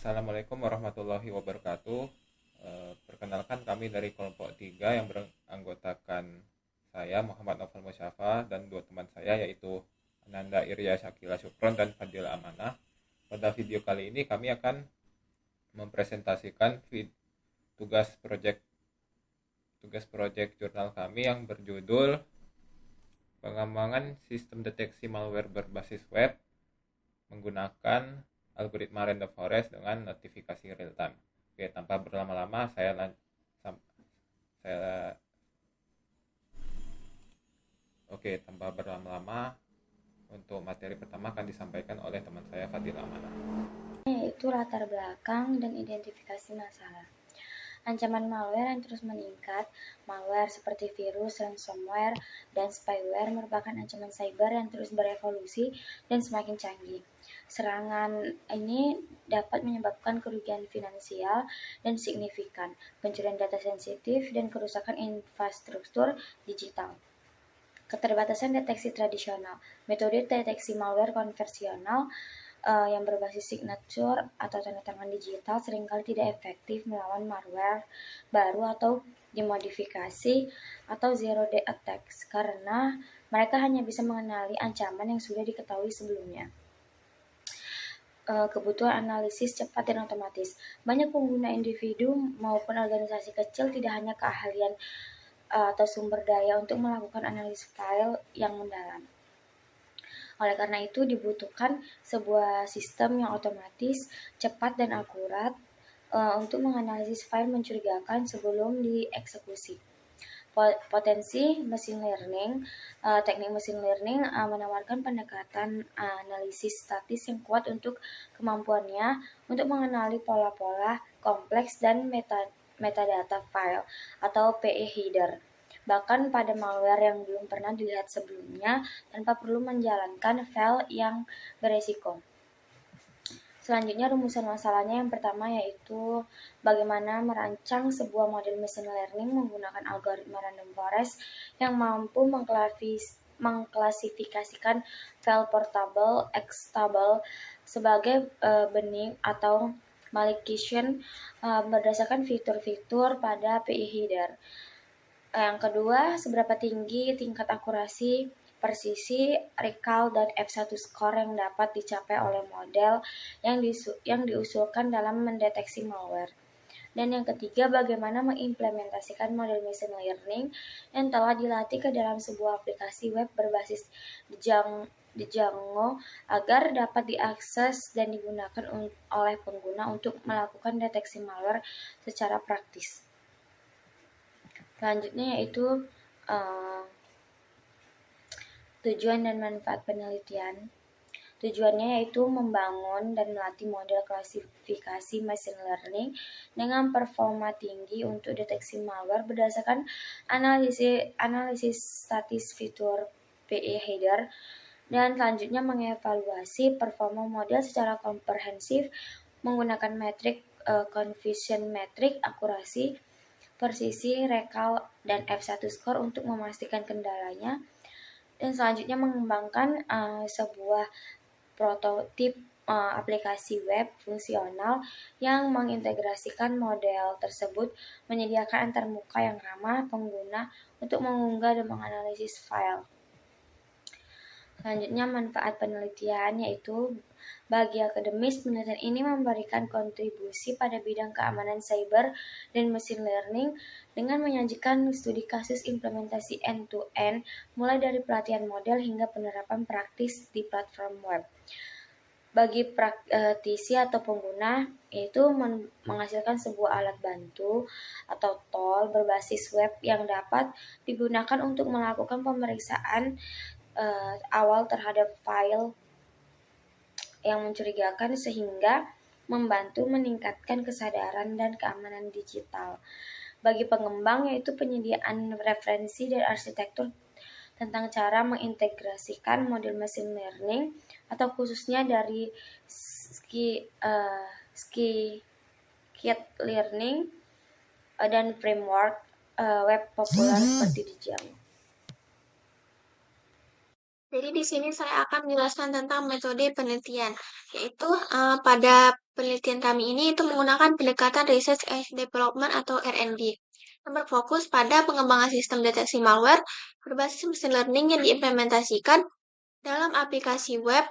Assalamualaikum warahmatullahi wabarakatuh. Perkenalkan kami dari kelompok 3 yang beranggotakan saya Muhammad Novel Musyafa dan dua teman saya yaitu Ananda Irya Syakila Syukron dan Fadil Amanah. Pada video kali ini kami akan mempresentasikan tugas proyek jurnal kami yang berjudul pengembangan sistem deteksi malware berbasis web menggunakan algoritma random forest dengan notifikasi real time. Oke, tanpa berlama-lama untuk materi pertama akan disampaikan oleh teman saya Fadil Amanah. Yaitu latar belakang dan identifikasi masalah. Ancaman malware yang terus meningkat. Malware seperti virus, ransomware, dan spyware merupakan ancaman cyber yang terus berevolusi dan semakin canggih. Serangan ini dapat menyebabkan kerugian finansial dan signifikan, pencurian data sensitif, dan kerusakan infrastruktur digital. Keterbatasan deteksi tradisional. Metode deteksi malware konvensional yang berbasis signature atau tanda tangan digital seringkali tidak efektif melawan malware baru atau dimodifikasi atau zero day attacks karena mereka hanya bisa mengenali ancaman yang sudah diketahui sebelumnya. Kebutuhan analisis cepat dan otomatis. Banyak pengguna individu maupun organisasi kecil tidak hanya keahlian atau sumber daya untuk melakukan analisis file yang mendalam. Oleh karena itu dibutuhkan sebuah sistem yang otomatis, cepat dan akurat untuk menganalisis file mencurigakan sebelum dieksekusi. Potensi machine learning. Teknik machine learning menawarkan pendekatan analisis statis yang kuat untuk kemampuannya untuk mengenali pola-pola kompleks dan metadata file atau PE header, bahkan pada malware yang belum pernah dilihat sebelumnya tanpa perlu menjalankan file yang beresiko. Selanjutnya rumusan masalahnya yang pertama yaitu bagaimana merancang sebuah model machine learning menggunakan algoritma random forest yang mampu mengklasifikasikan file portable, executable sebagai bening atau malicious berdasarkan fitur-fitur pada PI header. Yang kedua, seberapa tinggi tingkat akurasi, persisi, recall, dan F1 score yang dapat dicapai oleh model yang diusulkan dalam mendeteksi malware. Dan yang ketiga, bagaimana mengimplementasikan model machine learning yang telah dilatih ke dalam sebuah aplikasi web berbasis Django agar dapat diakses dan digunakan oleh pengguna untuk melakukan deteksi malware secara praktis. Selanjutnya yaitu tujuan dan manfaat penelitian. Tujuannya yaitu membangun dan melatih model klasifikasi machine learning dengan performa tinggi untuk deteksi malware berdasarkan analisis statis fitur PE header, dan selanjutnya mengevaluasi performa model secara komprehensif menggunakan metrik confusion metric, akurasi, persisi, recall, dan F1 score untuk memastikan kendalanya. Dan selanjutnya mengembangkan sebuah prototip aplikasi web fungsional yang mengintegrasikan model tersebut, menyediakan antarmuka yang ramah pengguna untuk mengunggah dan menganalisis file. Selanjutnya manfaat penelitian yaitu bagi akademis, penelitian ini memberikan kontribusi pada bidang keamanan cyber dan machine learning dengan menyajikan studi kasus implementasi end-to-end mulai dari pelatihan model hingga penerapan praktis di platform web. Bagi praktisi atau pengguna, yaitu menghasilkan sebuah alat bantu atau tool berbasis web yang dapat digunakan untuk melakukan pemeriksaan awal terhadap file yang mencurigakan sehingga membantu meningkatkan kesadaran dan keamanan digital. Bagi pengembang yaitu penyediaan referensi dan arsitektur tentang cara mengintegrasikan model machine learning atau khususnya dari scikit-learning dan framework web populer seperti Django. Jadi di sini saya akan menjelaskan tentang metode penelitian, yaitu pada penelitian kami ini itu menggunakan pendekatan Research and Development atau R&D, yang berfokus pada pengembangan sistem deteksi malware berbasis machine learning yang diimplementasikan dalam aplikasi web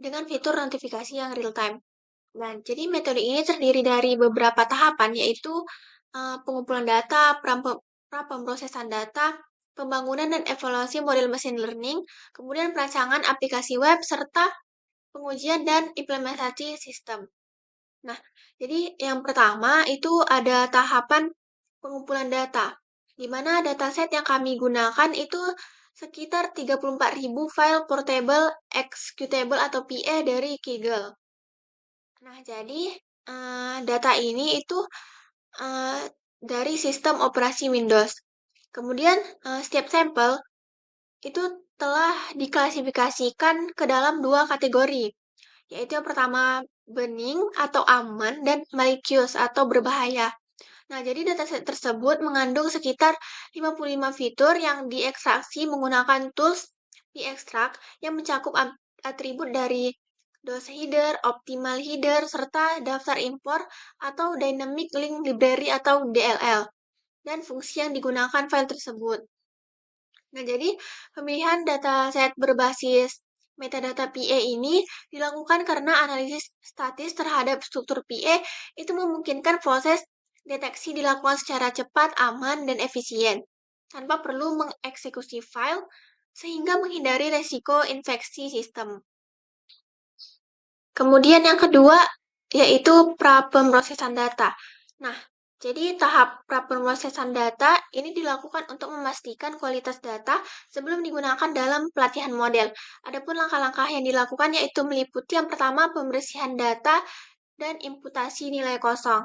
dengan fitur notifikasi yang real time. Nah, jadi metode ini terdiri dari beberapa tahapan, yaitu pengumpulan data, pemrosesan data, pembangunan dan evaluasi model machine learning, kemudian perancangan aplikasi web, serta pengujian dan implementasi sistem. Nah, jadi yang pertama itu ada tahapan pengumpulan data, di mana dataset yang kami gunakan itu sekitar 34.000 file portable executable atau PE dari Kaggle. Nah, jadi data ini itu dari sistem operasi Windows. Kemudian setiap sampel itu telah diklasifikasikan ke dalam dua kategori, yaitu yang pertama bening atau aman dan malicious atau berbahaya. Nah, jadi dataset tersebut mengandung sekitar 55 fitur yang diekstraksi menggunakan tools diekstrak yang mencakup atribut dari DOS header, optimal header, serta daftar impor atau dynamic link library atau DLL, dan fungsi yang digunakan file tersebut. Nah, jadi pemilihan dataset berbasis metadata PE ini dilakukan karena analisis statis terhadap struktur PE itu memungkinkan proses deteksi dilakukan secara cepat, aman, dan efisien, tanpa perlu mengeksekusi file, sehingga menghindari resiko infeksi sistem. Kemudian yang kedua, yaitu pra-pemrosesan data. Nah, jadi tahap pra-pemrosesan data ini dilakukan untuk memastikan kualitas data sebelum digunakan dalam pelatihan model. Adapun langkah-langkah yang dilakukan yaitu meliputi yang pertama pembersihan data dan imputasi nilai kosong.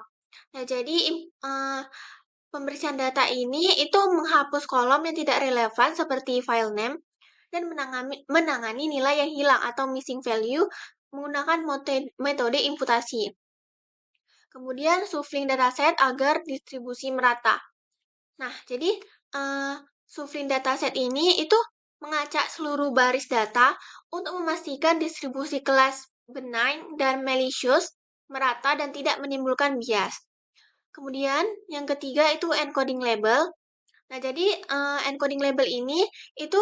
Nah, jadi pembersihan data ini itu menghapus kolom yang tidak relevan seperti file name dan menangani nilai yang hilang atau missing value menggunakan metode imputasi. Kemudian shuffling dataset agar distribusi merata. Nah, jadi shuffling dataset ini itu mengacak seluruh baris data untuk memastikan distribusi kelas benign dan malicious merata dan tidak menimbulkan bias. Kemudian yang ketiga itu encoding label. Nah, jadi encoding label ini itu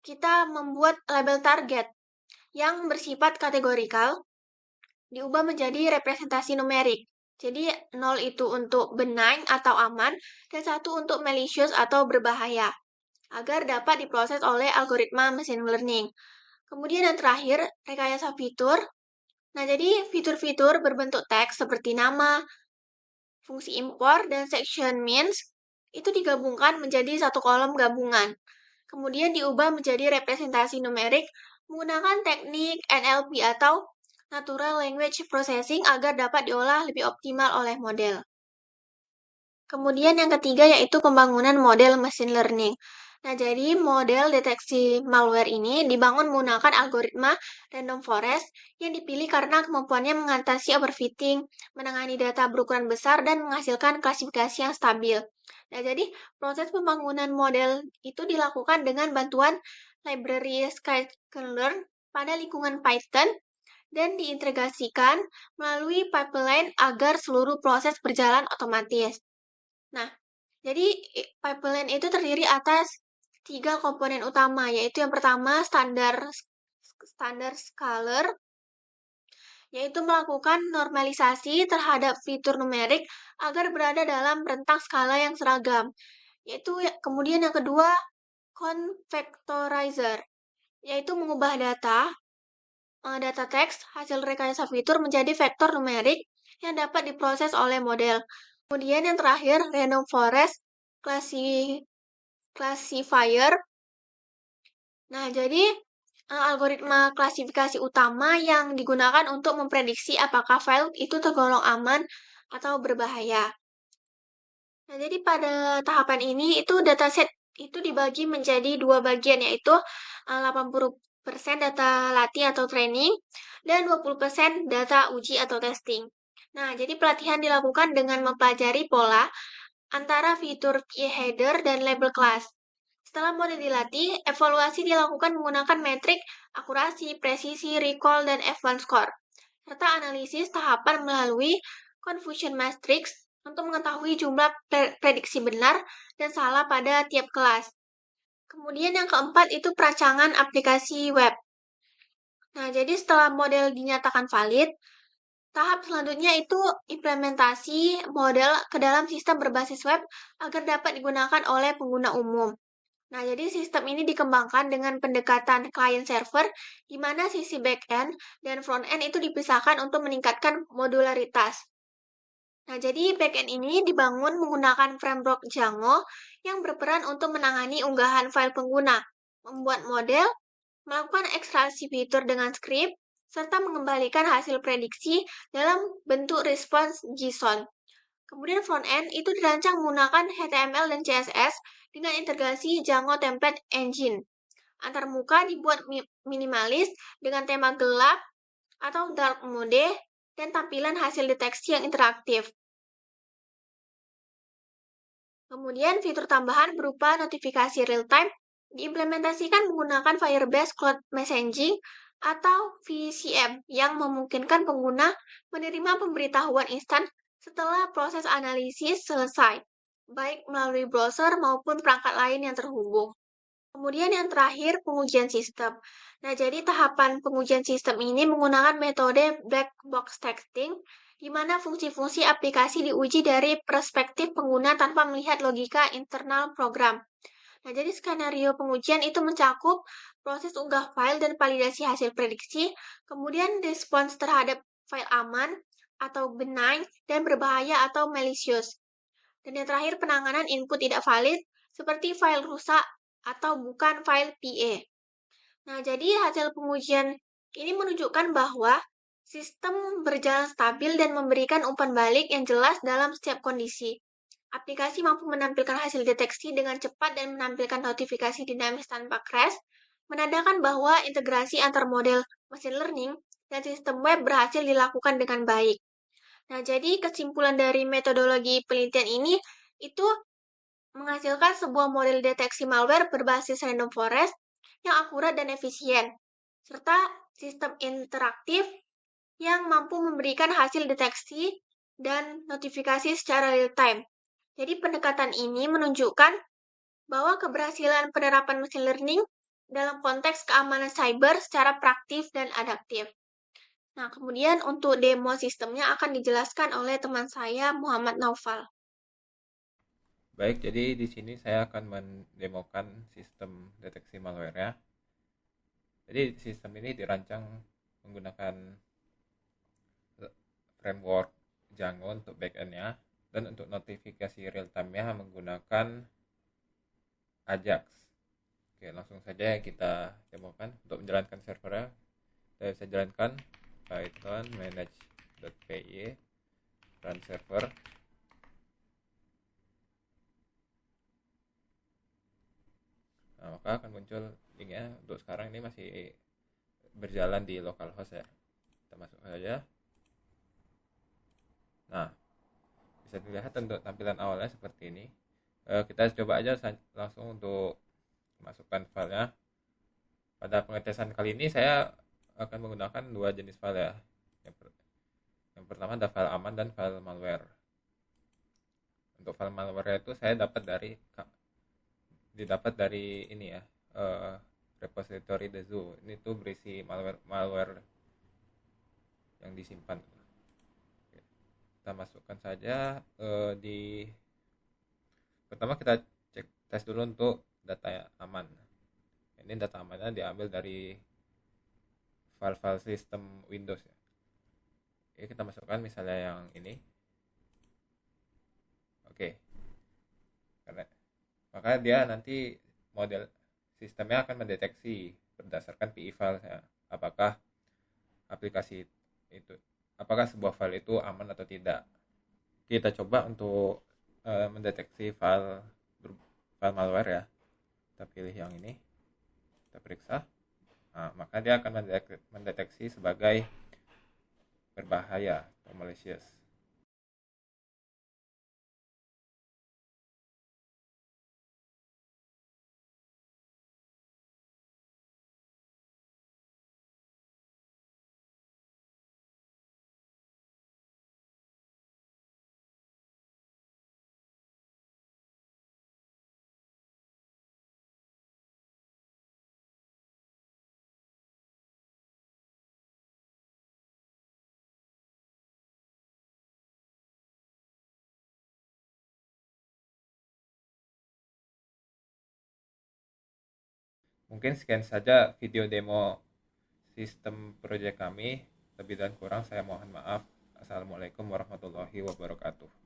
kita membuat label target yang bersifat kategorikal diubah menjadi representasi numerik. Jadi 0 itu untuk benign atau aman dan 1 untuk malicious atau berbahaya agar dapat diproses oleh algoritma machine learning. Kemudian yang terakhir, rekayasa fitur. Nah, jadi fitur-fitur berbentuk teks seperti nama, fungsi impor, dan section means itu digabungkan menjadi satu kolom gabungan. Kemudian diubah menjadi representasi numerik menggunakan teknik NLP atau Natural Language Processing agar dapat diolah lebih optimal oleh model. Kemudian yang ketiga yaitu pembangunan model machine learning. Nah, jadi model deteksi malware ini dibangun menggunakan algoritma random forest yang dipilih karena kemampuannya mengatasi overfitting, menangani data berukuran besar, dan menghasilkan klasifikasi yang stabil. Nah, jadi proses pembangunan model itu dilakukan dengan bantuan library scikit-learn pada lingkungan Python dan diintegrasikan melalui pipeline agar seluruh proses berjalan otomatis. Nah, jadi pipeline itu terdiri atas 3 komponen utama, yaitu yang pertama standar scaler, yaitu melakukan normalisasi terhadap fitur numerik agar berada dalam rentang skala yang seragam. Kemudian yang kedua, convectorizer, yaitu mengubah data teks hasil rekayasa fitur menjadi vektor numerik yang dapat diproses oleh model. Kemudian yang terakhir, random forest classifier. Nah, jadi algoritma klasifikasi utama yang digunakan untuk memprediksi apakah file itu tergolong aman atau berbahaya. Nah, jadi pada tahapan ini itu dataset itu dibagi menjadi dua bagian, yaitu 80% data latih atau training dan 20% data uji atau testing. Nah, jadi pelatihan dilakukan dengan mempelajari pola antara fitur PE header dan label class. Setelah model dilatih, evaluasi dilakukan menggunakan metrik akurasi, presisi, recall, dan F1 score, serta analisis tahapan melalui confusion matrix untuk mengetahui jumlah prediksi benar dan salah pada tiap kelas. Kemudian yang keempat itu perancangan aplikasi web. Nah, jadi setelah model dinyatakan valid, tahap selanjutnya itu implementasi model ke dalam sistem berbasis web agar dapat digunakan oleh pengguna umum. Nah, jadi sistem ini dikembangkan dengan pendekatan client-server, di mana sisi back-end dan front-end itu dipisahkan untuk meningkatkan modularitas. Nah, jadi back-end ini dibangun menggunakan framework Django yang berperan untuk menangani unggahan file pengguna, membuat model, melakukan ekstraksi fitur dengan script, serta mengembalikan hasil prediksi dalam bentuk response JSON. Kemudian front-end itu dirancang menggunakan HTML dan CSS dengan integrasi Django Template Engine. Antarmuka dibuat minimalis dengan tema gelap atau dark mode dan tampilan hasil deteksi yang interaktif. Kemudian fitur tambahan berupa notifikasi real-time diimplementasikan menggunakan Firebase Cloud Messaging atau VCM yang memungkinkan pengguna menerima pemberitahuan instan setelah proses analisis selesai, baik melalui browser maupun perangkat lain yang terhubung. Kemudian yang terakhir, pengujian sistem. Nah, jadi tahapan pengujian sistem ini menggunakan metode black box testing, di mana fungsi-fungsi aplikasi diuji dari perspektif pengguna tanpa melihat logika internal program. Nah, jadi skenario pengujian itu mencakup proses unggah file dan validasi hasil prediksi, kemudian respons terhadap file aman atau benign dan berbahaya atau malicious. Dan yang terakhir, penanganan input tidak valid seperti file rusak atau bukan file PA. Nah, jadi hasil pengujian ini menunjukkan bahwa sistem berjalan stabil dan memberikan umpan balik yang jelas dalam setiap kondisi. Aplikasi mampu menampilkan hasil deteksi dengan cepat dan menampilkan notifikasi dinamis tanpa crash, menandakan bahwa integrasi antar model machine learning dan sistem web berhasil dilakukan dengan baik. Nah, jadi kesimpulan dari metodologi penelitian ini itu menghasilkan sebuah model deteksi malware berbasis random forest yang akurat dan efisien, serta sistem interaktif yang mampu memberikan hasil deteksi dan notifikasi secara real-time. Jadi pendekatan ini menunjukkan bahwa keberhasilan penerapan machine learning dalam konteks keamanan cyber secara praktif dan adaptif. Nah, kemudian untuk demo sistemnya akan dijelaskan oleh teman saya, Muhammad Naufal. Baik, jadi di sini saya akan mendemokan sistem deteksi malware ya. Jadi sistem ini dirancang menggunakan framework Django untuk backend-nya, dan untuk notifikasi real time-nya menggunakan Ajax. Oke, langsung saja kita demokan. Untuk menjalankan servernya, saya bisa jalankan python manage.py run server. Nah, maka akan muncul linknya. Untuk sekarang ini masih berjalan di localhost ya. Kita masuk saja. Nah, bisa dilihat untuk tampilan awalnya seperti ini. Kita coba aja langsung untuk masukkan filenya. Pada pengetesan kali ini saya akan menggunakan dua jenis file ya. Yang pertama ada file aman dan file malware. Untuk file malware itu saya didapat dari ini ya, repository The Zoo. Ini tuh berisi malware yang disimpan. Kita masukkan saja pertama kita cek tes dulu untuk data aman. Ini data amannya diambil dari file-file sistem Windows ya. Oke, kita masukkan misalnya yang ini. Oke. Maka dia nanti model sistemnya akan mendeteksi berdasarkan PI file ya, apakah sebuah file itu aman atau tidak. Kita coba untuk mendeteksi file malware ya. Kita pilih yang ini, kita periksa. Nah, maka dia akan mendeteksi sebagai berbahaya atau malicious. Mungkin sekian saja video demo sistem proyek kami. Lebih dan kurang saya mohon maaf. Assalamualaikum warahmatullahi wabarakatuh.